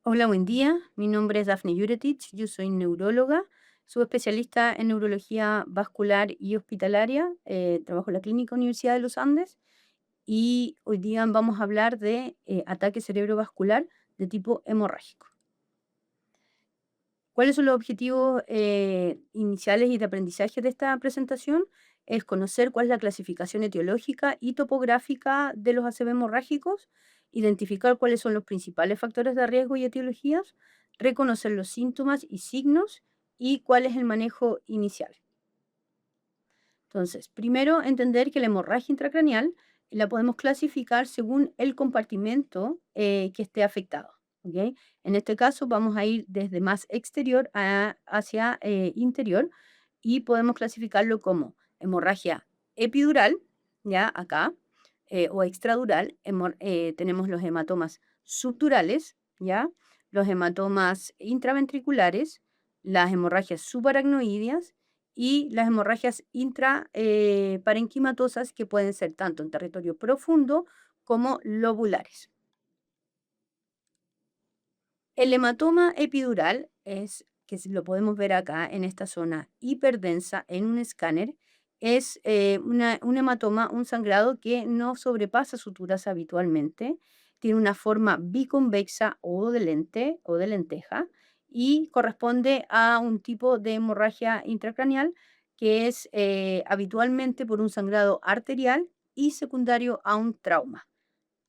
Hola, buen día. Mi nombre es Dafne Juretich. Yo soy neuróloga, subespecialista en neurología vascular y hospitalaria. Trabajo en la Clínica Universidad de los Andes y hoy día vamos a hablar de ataque cerebrovascular de tipo hemorrágico. ¿Cuáles son los objetivos iniciales y de aprendizaje de esta presentación? Es conocer cuál es la clasificación etiológica y topográfica de los ACV hemorrágicos, identificar cuáles son los principales factores de riesgo y etiologías, reconocer los síntomas y signos y cuál es el manejo inicial. Entonces, primero entender que la hemorragia intracraneal la podemos clasificar según el compartimento que esté afectado. ¿Ok? En este caso vamos a ir desde más exterior hacia interior y podemos clasificarlo como hemorragia epidural, ya acá, o extradural. Tenemos los hematomas subdurales, ya, los hematomas intraventriculares, las hemorragias subaracnoideas y las hemorragias intraparenquimatosas que pueden ser tanto en territorio profundo como lobulares. El hematoma epidural es, lo podemos ver acá en esta zona hiperdensa en un escáner, es un hematoma, un sangrado que no sobrepasa suturas habitualmente, tiene una forma biconvexa o de lente o de lenteja y corresponde a un tipo de hemorragia intracraneal que es habitualmente por un sangrado arterial y secundario a un trauma.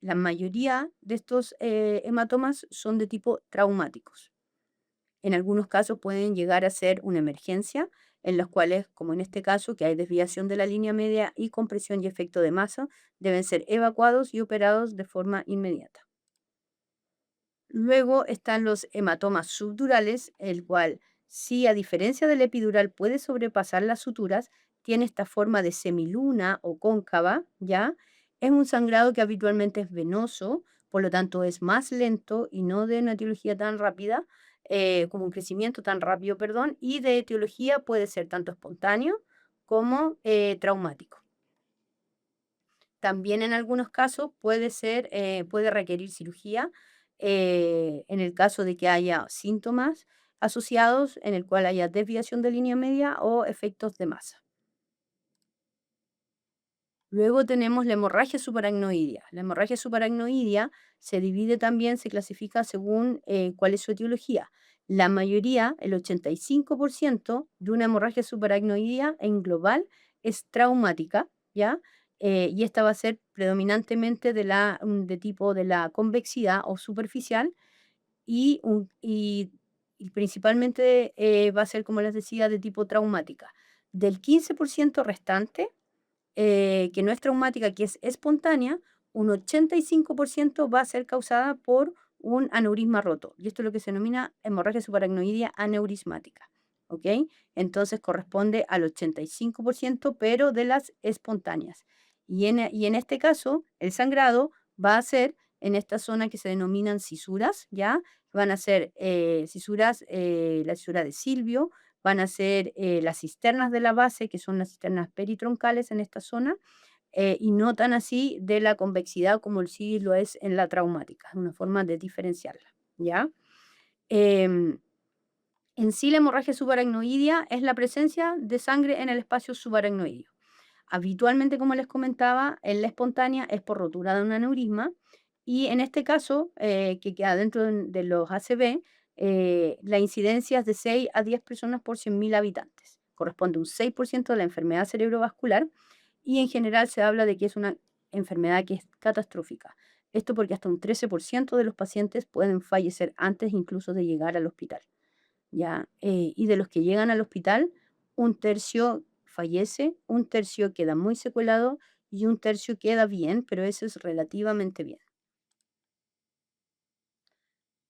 La mayoría de estos hematomas son de tipo traumáticos. En algunos casos pueden llegar a ser una emergencia, en los cuales, como en este caso, que hay desviación de la línea media y compresión y efecto de masa, deben ser evacuados y operados de forma inmediata. Luego están los hematomas subdurales, el cual, sí, a diferencia del epidural, puede sobrepasar las suturas, tiene esta forma de semiluna o cóncava, ¿ya? Es un sangrado que habitualmente es venoso, por lo tanto es más lento y no de una etiología tan rápida, como un crecimiento tan rápido, perdón, y de etiología puede ser tanto espontáneo como traumático. También en algunos casos puede requerir cirugía en el caso de que haya síntomas asociados en el cual haya desviación de línea media o efectos de masa. Luego tenemos la hemorragia subaracnoidea. La hemorragia subaracnoidea se divide también, se clasifica según cuál es su etiología. La mayoría, el 85% de una hemorragia subaracnoidea en global es traumática, ¿ya? Y esta va a ser predominantemente de tipo de la convexidad o superficial y principalmente va a ser, como les decía, de tipo traumática. Del 15% restante, que no es traumática, que es espontánea, un 85% va a ser causada por un aneurisma roto. Y esto es lo que se denomina hemorragia subaracnoidea aneurismática. ¿Ok? Entonces corresponde al 85%, pero de las espontáneas. Y en este caso, el sangrado va a ser en esta zona que se denominan cisuras, ¿ya? Van a ser cisuras, la cisura de Silvio, van a ser las cisternas de la base, que son las cisternas peritroncales en esta zona, y no tan así de la convexidad como el sí lo es en la traumática, es una forma de diferenciarla, ¿ya? Em, en sí, la hemorragia subaracnoidea es la presencia de sangre en el espacio subaracnoideo. Habitualmente, como les comentaba, en la espontánea es por rotura de un aneurisma y en este caso, que queda dentro de los ACV, la incidencia es de 6 a 10 personas por 100.000 habitantes. Corresponde a un 6% de la enfermedad cerebrovascular y en general se habla de que es una enfermedad que es catastrófica. Esto porque hasta un 13% de los pacientes pueden fallecer antes incluso de llegar al hospital. ¿Ya? Y de los que llegan al hospital, un tercio fallece, un tercio queda muy secuelado y un tercio queda bien, pero eso es relativamente bien.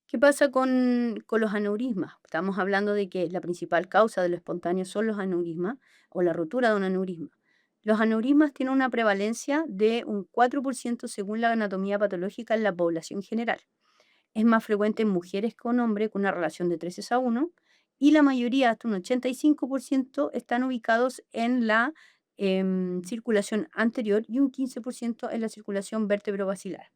¿Qué pasa con los aneurismas? Estamos hablando de que la principal causa de lo espontáneo son los aneurismas o la rotura de un aneurisma. Los aneurismas tienen una prevalencia de un 4% según la anatomía patológica en la población general. Es más frecuente en mujeres con hombres con una relación de 3:1 y la mayoría, hasta un 85%, están ubicados en la circulación anterior y un 15% en la circulación vertebrovascular.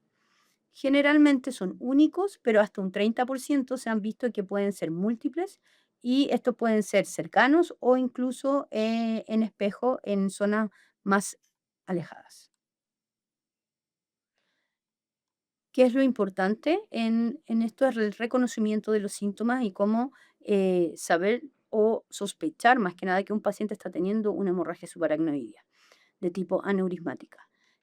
Generalmente son únicos, pero hasta un 30% se han visto que pueden ser múltiples y estos pueden ser cercanos o incluso en espejo en zonas más alejadas. ¿Qué es lo importante en esto? Es el reconocimiento de los síntomas y cómo saber o sospechar más que nada que un paciente está teniendo una hemorragia subaracnoidea de tipo aneurismática.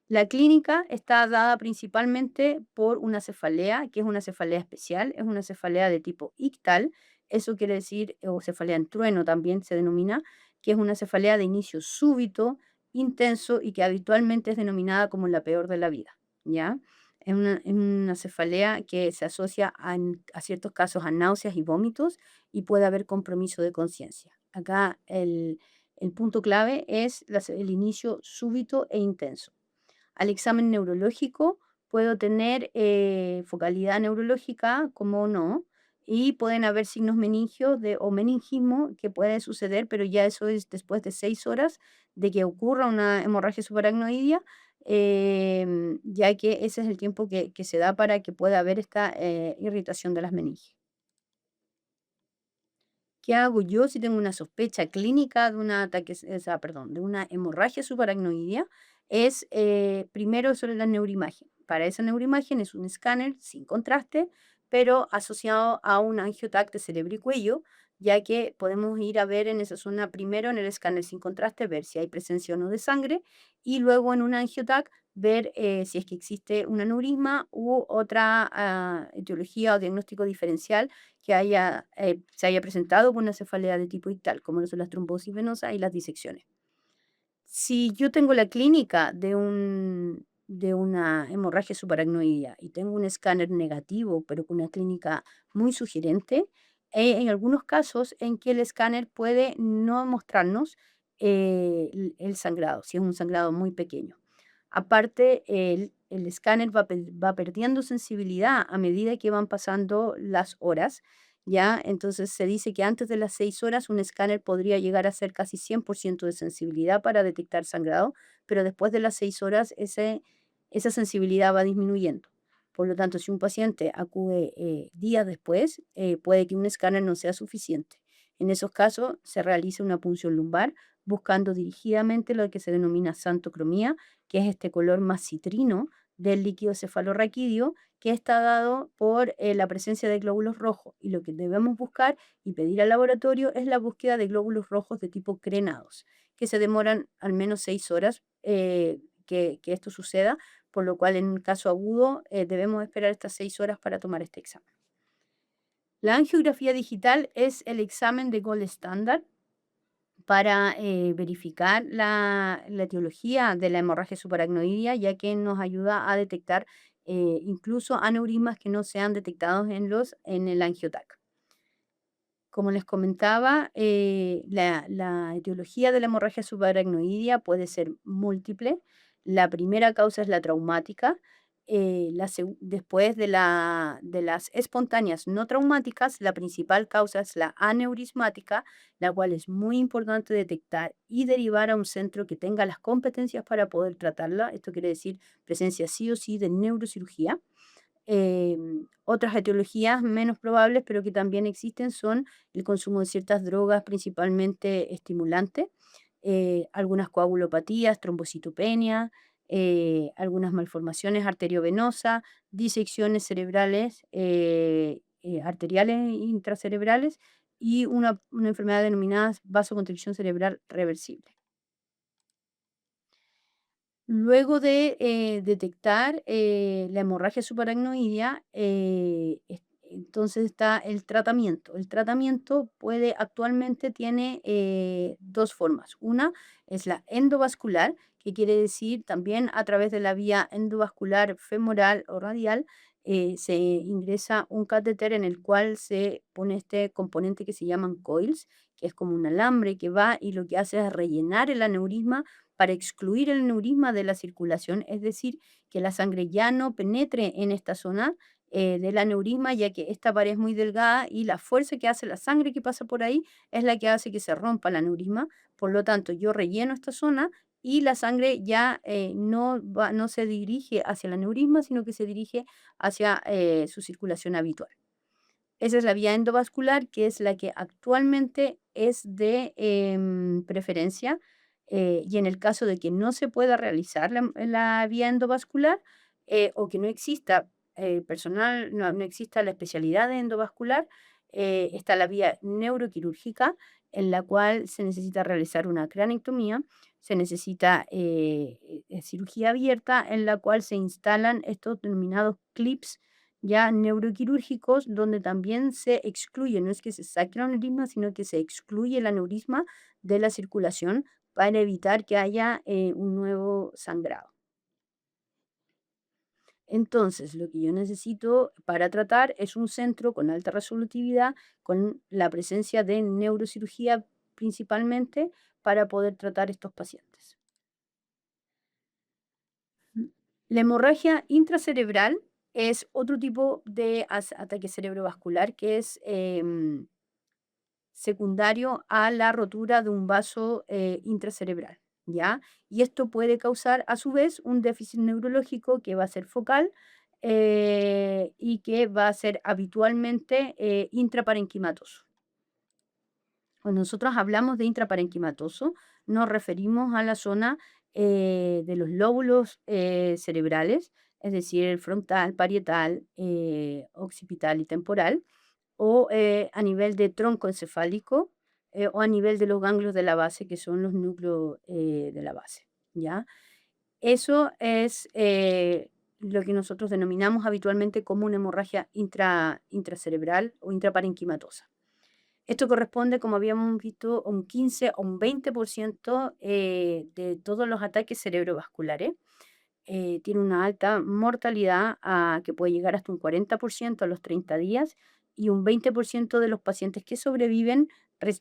La clínica está dada principalmente por una cefalea, que es una cefalea especial, es una cefalea de tipo ictal, eso quiere decir, o cefalea en trueno también se denomina, que es una cefalea de inicio súbito, intenso y que habitualmente es denominada como la peor de la vida, ¿ya? Es una cefalea que se asocia a ciertos casos a náuseas y vómitos y puede haber compromiso de conciencia. Acá el punto clave es el inicio súbito e intenso. Al examen neurológico puedo tener focalidad neurológica, como no, y pueden haber signos meningios o meningismo que puede suceder, pero ya eso es después de 6 horas de que ocurra una hemorragia subaracnoidea, ya que ese es el tiempo que se da para que pueda haber esta irritación de las meninges. ¿Qué hago yo si tengo una sospecha clínica de una ataque, o sea, perdón, de una hemorragia subaracnoidea? Es primero sobre la neuroimagen. Para esa neuroimagen es un escáner sin contraste, pero asociado a un angiotac de cerebro y cuello, ya que podemos ir a ver en esa zona primero en el escáner sin contraste, ver si hay presencia o no de sangre, y luego en un angiotac ver si es que existe un aneurisma u otra etiología o diagnóstico diferencial que se haya presentado con una cefalea de tipo ictal, como lo son las trombosis venosas y las disecciones. Si yo tengo la clínica de una hemorragia subaracnoidea y tengo un escáner negativo, pero con una clínica muy sugerente, hay algunos casos en que el escáner puede no mostrarnos el sangrado, si es un sangrado muy pequeño. Aparte, el escáner va perdiendo sensibilidad a medida que van pasando las horas, ¿ya? Entonces se dice que antes de las 6 horas un escáner podría llegar a ser casi 100% de sensibilidad para detectar sangrado, pero después de las 6 horas esa sensibilidad va disminuyendo. Por lo tanto, si un paciente acude días después, puede que un escáner no sea suficiente. En esos casos se realiza una punción lumbar buscando dirigidamente lo que se denomina santocromía, que es este color más citrino del líquido cefalorraquídeo, que está dado por la presencia de glóbulos rojos. Y lo que debemos buscar y pedir al laboratorio es la búsqueda de glóbulos rojos de tipo crenados, que se demoran al menos 6 horas que esto suceda, por lo cual en un caso agudo debemos esperar estas 6 horas para tomar este examen. La angiografía digital es el examen de gold estándar para verificar la etiología de la hemorragia subaracnoidea, ya que nos ayuda a detectar incluso aneurismas que no sean detectados en el angiotac. Como les comentaba, la etiología de la hemorragia subaracnoidea puede ser múltiple. La primera causa es la traumática. Después de las espontáneas no traumáticas, la principal causa es la aneurismática, la cual es muy importante detectar y derivar a un centro que tenga las competencias para poder tratarla. Esto quiere decir presencia sí o sí de neurocirugía. Otras etiologías menos probables, pero que también existen, son el consumo de ciertas drogas, principalmente estimulantes, algunas coagulopatías, trombocitopenia, algunas malformaciones arteriovenosas, disecciones cerebrales, arteriales intracerebrales y una enfermedad denominada vasoconstricción cerebral reversible. Luego de detectar la hemorragia subaracnoidea, entonces está el tratamiento. El tratamiento actualmente tiene dos formas. Una es la endovascular, que quiere decir también a través de la vía endovascular femoral o radial, se ingresa un catéter en el cual se pone este componente que se llaman coils, que es como un alambre que va y lo que hace es rellenar el aneurisma para excluir el neurisma de la circulación, es decir, que la sangre ya no penetre en esta zona del aneurisma, ya que esta pared es muy delgada y la fuerza que hace la sangre que pasa por ahí es la que hace que se rompa el aneurisma. Por lo tanto, yo relleno esta zona y la sangre ya no se dirige hacia el aneurisma, sino que se dirige hacia su circulación habitual. Esa es la vía endovascular, que es la que actualmente es de preferencia. Y en el caso de que no se pueda realizar la vía endovascular o que no exista personal, no exista la especialidad de endovascular, está la vía neuroquirúrgica, en la cual se necesita realizar una craneectomía, se necesita cirugía abierta, en la cual se instalan estos denominados clips ya neuroquirúrgicos, donde también se excluye, no es que se saque el aneurisma, sino que se excluye el aneurisma de la circulación para evitar que haya un nuevo sangrado. Entonces, lo que yo necesito para tratar es un centro con alta resolutividad, con la presencia de neurocirugía principalmente, para poder tratar estos pacientes. La hemorragia intracerebral es otro tipo de ataque cerebrovascular que es secundario a la rotura de un vaso intracerebral, ¿ya? Y esto puede causar a su vez un déficit neurológico que va a ser focal y que va a ser habitualmente intraparenquimatoso. Cuando nosotros hablamos de intraparenquimatoso, nos referimos a la zona de los lóbulos cerebrales, es decir, el frontal, parietal, occipital y temporal, o a nivel de tronco encefálico o a nivel de los ganglios de la base, que son los núcleos de la base, ¿ya? Eso es lo que nosotros denominamos habitualmente como una hemorragia intracerebral o intraparenquimatosa. Esto corresponde, como habíamos visto, a un 15 o un 20% de todos los ataques cerebrovasculares. Tiene una alta mortalidad que puede llegar hasta un 40% a los 30 días y un 20% de los pacientes que sobreviven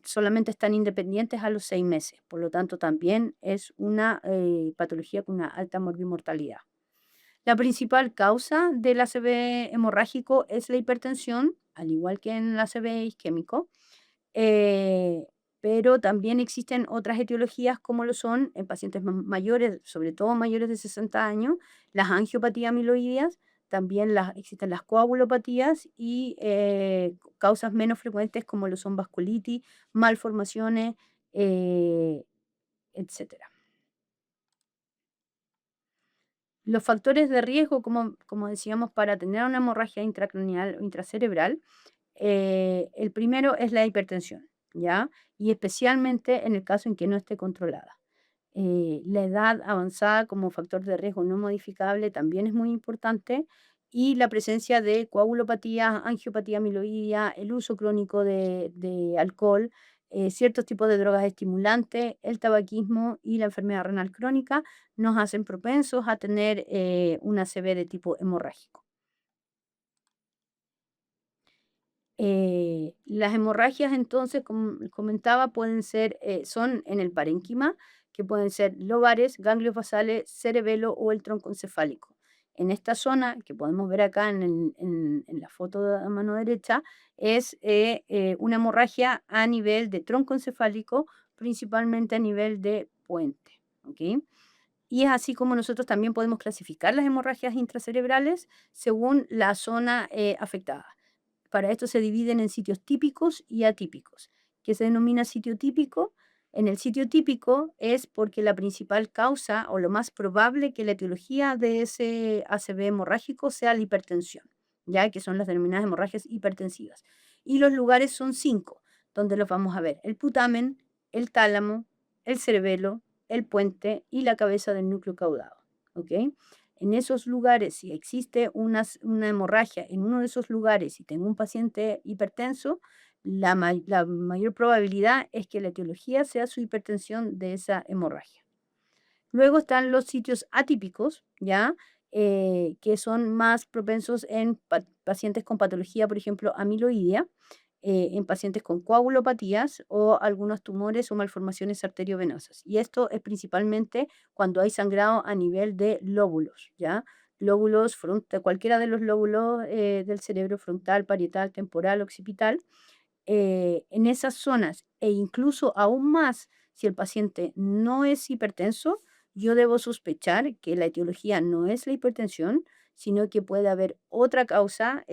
solamente están independientes a los 6 meses. Por lo tanto, también es una patología con una alta morbimortalidad. La principal causa del ACV hemorrágico es la hipertensión, al igual que en el ACV isquémico. Eh, pero también existen otras etiologías como lo son en pacientes mayores, sobre todo mayores de 60 años, las angiopatías amiloideas, también existen las coagulopatías y causas menos frecuentes como lo son vasculitis, malformaciones, eh, etcétera. Los factores de riesgo, como decíamos, para tener una hemorragia intracraneal o intracerebral. El primero es la hipertensión, ¿ya? Y especialmente en el caso en que no esté controlada. La edad avanzada como factor de riesgo no modificable también es muy importante y la presencia de coagulopatía, angiopatía amiloidea, el uso crónico de alcohol, ciertos tipos de drogas estimulantes, el tabaquismo y la enfermedad renal crónica nos hacen propensos a tener una ACV de tipo hemorrágico. Las hemorragias, entonces, como comentaba, son en el parénquima, que pueden ser lobares, ganglios basales, cerebelo o el tronco encefálico. En esta zona, que podemos ver acá en la foto a mano derecha, es una hemorragia a nivel de tronco encefálico, principalmente a nivel de puente. ¿Ok? Y es así como nosotros también podemos clasificar las hemorragias intracerebrales según la zona afectada. Para esto se dividen en sitios típicos y atípicos. ¿Qué se denomina sitio típico? En el sitio típico es porque la principal causa o lo más probable que la etiología de ese ACV hemorrágico sea la hipertensión, ya que son las denominadas hemorragias hipertensivas. Y los lugares son 5, donde los vamos a ver: el putamen, el tálamo, el cerebelo, el puente y la cabeza del núcleo caudado. ¿Ok? En esos lugares, si existe una hemorragia en uno de esos lugares y tengo un paciente hipertenso, la mayor probabilidad es que la etiología sea su hipertensión de esa hemorragia. Luego están los sitios atípicos, ¿ya? Que son más propensos en pacientes con patología, por ejemplo, amiloidea, en pacientes con coagulopatías o algunos tumores o malformaciones arteriovenosas. Y esto es principalmente cuando hay sangrado a nivel de lóbulos, ¿ya? Lóbulos, cualquiera de los lóbulos del cerebro frontal, parietal, temporal, occipital, en esas zonas, e incluso aún más si el paciente no es hipertenso, yo debo sospechar que la etiología no es la hipertensión, sino que puede haber otra causa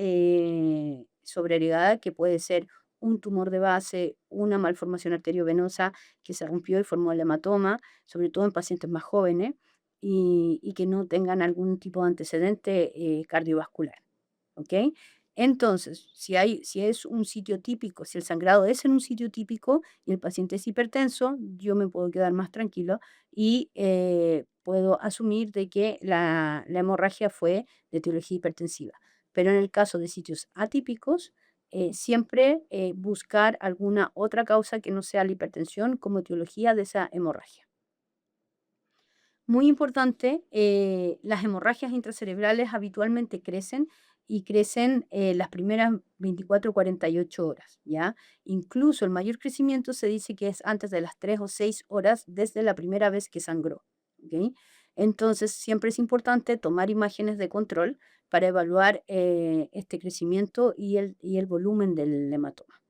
sobreagregada que puede ser un tumor de base, una malformación arteriovenosa que se rompió y formó el hematoma, sobre todo en pacientes más jóvenes, y que no tengan algún tipo de antecedente cardiovascular. ¿Ok? Entonces, si es un sitio típico, si el sangrado es en un sitio típico y el paciente es hipertenso, yo me puedo quedar más tranquilo y puedo asumir de que la hemorragia fue de etiología hipertensiva. Pero en el caso de sitios atípicos, siempre buscar alguna otra causa que no sea la hipertensión como etiología de esa hemorragia. Muy importante, las hemorragias intracerebrales habitualmente crecen y crecen las primeras 24 o 48 horas, ¿ya? Incluso el mayor crecimiento se dice que es antes de las 3 o 6 horas desde la primera vez que sangró, ¿ok? Entonces, siempre es importante tomar imágenes de control para evaluar este crecimiento y el volumen del hematoma.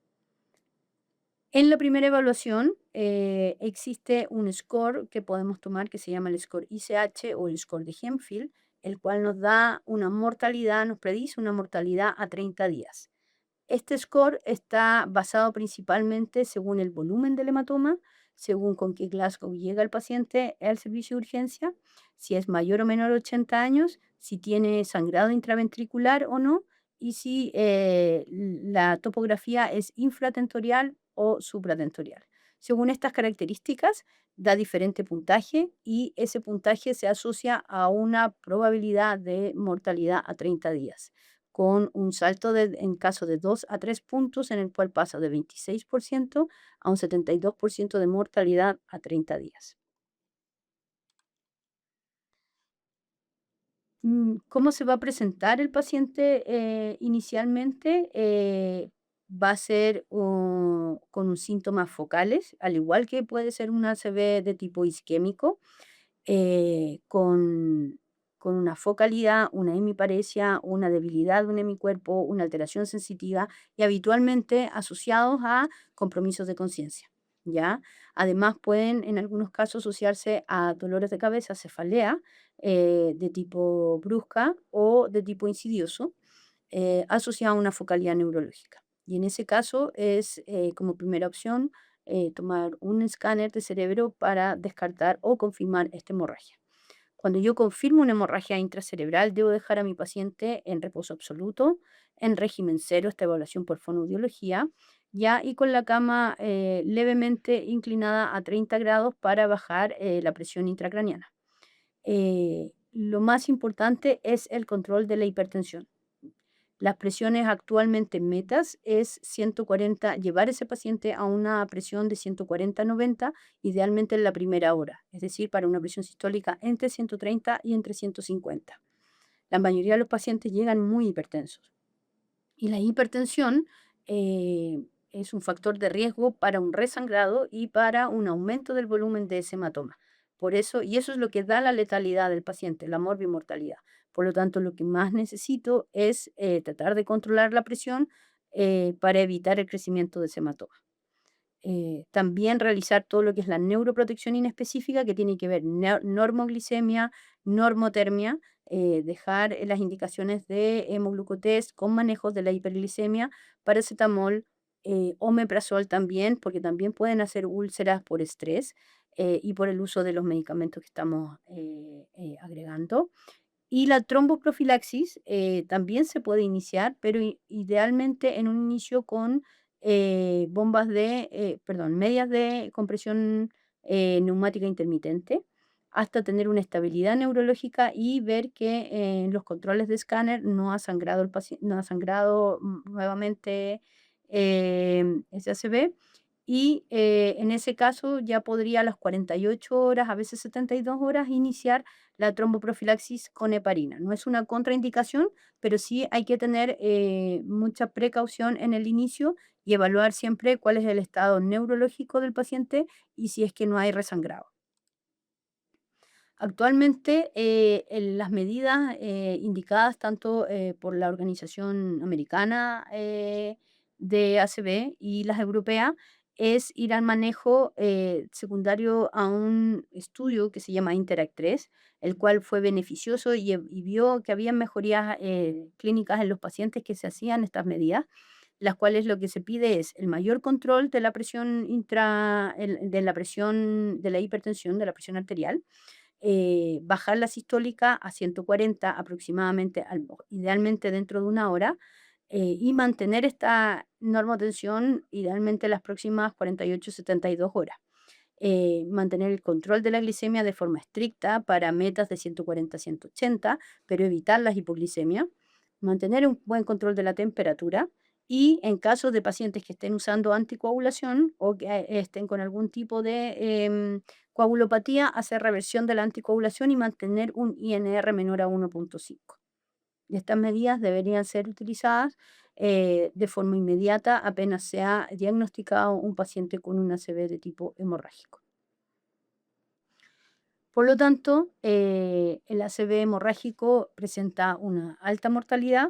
En la primera evaluación existe un score que podemos tomar que se llama el score ICH o el score de Hemphill, el cual nos da una mortalidad, nos predice una mortalidad a 30 días. Este score está basado principalmente según el volumen del hematoma, según con qué Glasgow llega el paciente al servicio de urgencia, si es mayor o menor a 80 años, si tiene sangrado intraventricular o no, y si la topografía es infratentorial o supratentorial. Según estas características, da diferente puntaje y ese puntaje se asocia a una probabilidad de mortalidad a 30 días con un salto en caso de 2 a 3 puntos en el cual pasa de 26% a un 72% de mortalidad a 30 días. ¿Cómo se va a presentar el paciente inicialmente? Va a ser con un síntomas focales, al igual que puede ser un ACV de tipo isquémico, eh, con, con una focalidad, una hemiparesia, una debilidad de un hemicuerpo, una alteración sensitiva y habitualmente asociados a compromisos de conciencia. ¿Ya? Además, pueden en algunos casos asociarse a dolores de cabeza, cefalea, de tipo brusca o de tipo insidioso, asociado a una focalidad neurológica. Y en ese caso es como primera opción tomar un escáner de cerebro para descartar o confirmar esta hemorragia. Cuando yo confirmo una hemorragia intracerebral, debo dejar a mi paciente en reposo absoluto, en régimen cero, esta evaluación por fonoaudiología, ya y con la cama levemente inclinada a 30 grados para bajar la presión intracraneana. Lo más importante es el control de la hipertensión. Las presiones actualmente metas es 140, llevar ese paciente a una presión de 140-90, idealmente en la primera hora, es decir, para una presión sistólica entre 130 y entre 150. La mayoría de los pacientes llegan muy hipertensos y la hipertensión es un factor de riesgo para un resangrado y para un aumento del volumen de ese hematoma. Por eso, y eso es lo que da la letalidad del paciente, la morbimortalidad. Por lo tanto, lo que más necesito es tratar de controlar la presión para evitar el crecimiento de ese hematoma. También realizar todo lo que es la neuroprotección inespecífica, que tiene que ver normoglicemia, normotermia, dejar las indicaciones de hemoglucotest con manejos de la hiperglicemia, paracetamol, omeprazol también, porque también pueden hacer úlceras por estrés y por el uso de los medicamentos que estamos agregando. Y la tromboprofilaxis también se puede iniciar, pero idealmente en un inicio con medias de compresión neumática intermitente, hasta tener una estabilidad neurológica y ver que en los controles de escáner no ha sangrado el paciente, no ha sangrado nuevamente ese ACV. Y en ese caso ya podría a las 48 horas, a veces 72 horas, iniciar la tromboprofilaxis con heparina. No es una contraindicación, pero sí hay que tener mucha precaución en el inicio y evaluar siempre cuál es el estado neurológico del paciente y si es que no hay resangrado. Actualmente, en las medidas indicadas tanto por la Organización Americana de ACV y las europeas es ir al manejo secundario a un estudio que se llama Interact 3, el cual fue beneficioso y vio que había mejorías clínicas en los pacientes que se hacían estas medidas, las cuales lo que se pide es el mayor control de la presión de la presión de la hipertensión, de la presión arterial, bajar la sistólica a 140 aproximadamente, idealmente dentro de una hora, y mantener esta normotensión idealmente las próximas 48 72 horas. Mantener el control de la glicemia de forma estricta para metas de 140 180, pero evitar las hipoglicemias. Mantener un buen control de la temperatura y en caso de pacientes que estén usando anticoagulación o que estén con algún tipo de coagulopatía, hacer reversión de la anticoagulación y mantener un INR menor a 1,5. Y estas medidas deberían ser utilizadas de forma inmediata apenas sea diagnosticado un paciente con un ACV de tipo hemorrágico. Por lo tanto, el ACV hemorrágico presenta una alta mortalidad.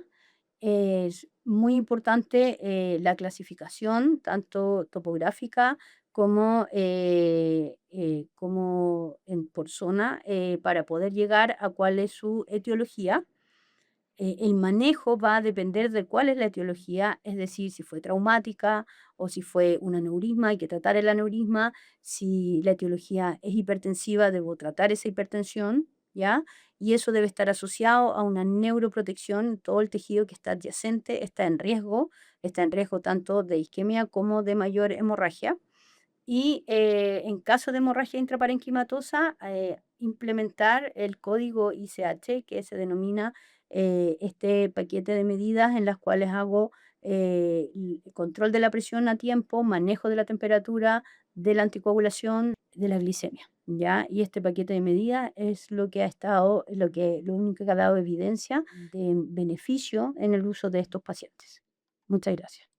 Es muy importante la clasificación, tanto topográfica como por zona, para poder llegar a cuál es su etiología. El manejo va a depender de cuál es la etiología, es decir, si fue traumática o si fue un aneurisma, hay que tratar el aneurisma. Si la etiología es hipertensiva, debo tratar esa hipertensión, ¿ya? Y eso debe estar asociado a una neuroprotección. Todo el tejido que está adyacente está en riesgo tanto de isquemia como de mayor hemorragia. Y en caso de hemorragia intraparenquimatosa, implementar el código ICH, que se denomina este paquete de medidas en las cuales hago control de la presión a tiempo, manejo de la temperatura, de la anticoagulación, de la glicemia, ¿ya? Y este paquete de medidas es lo que ha estado, lo único que ha dado evidencia de beneficio en el uso de estos pacientes. Muchas gracias.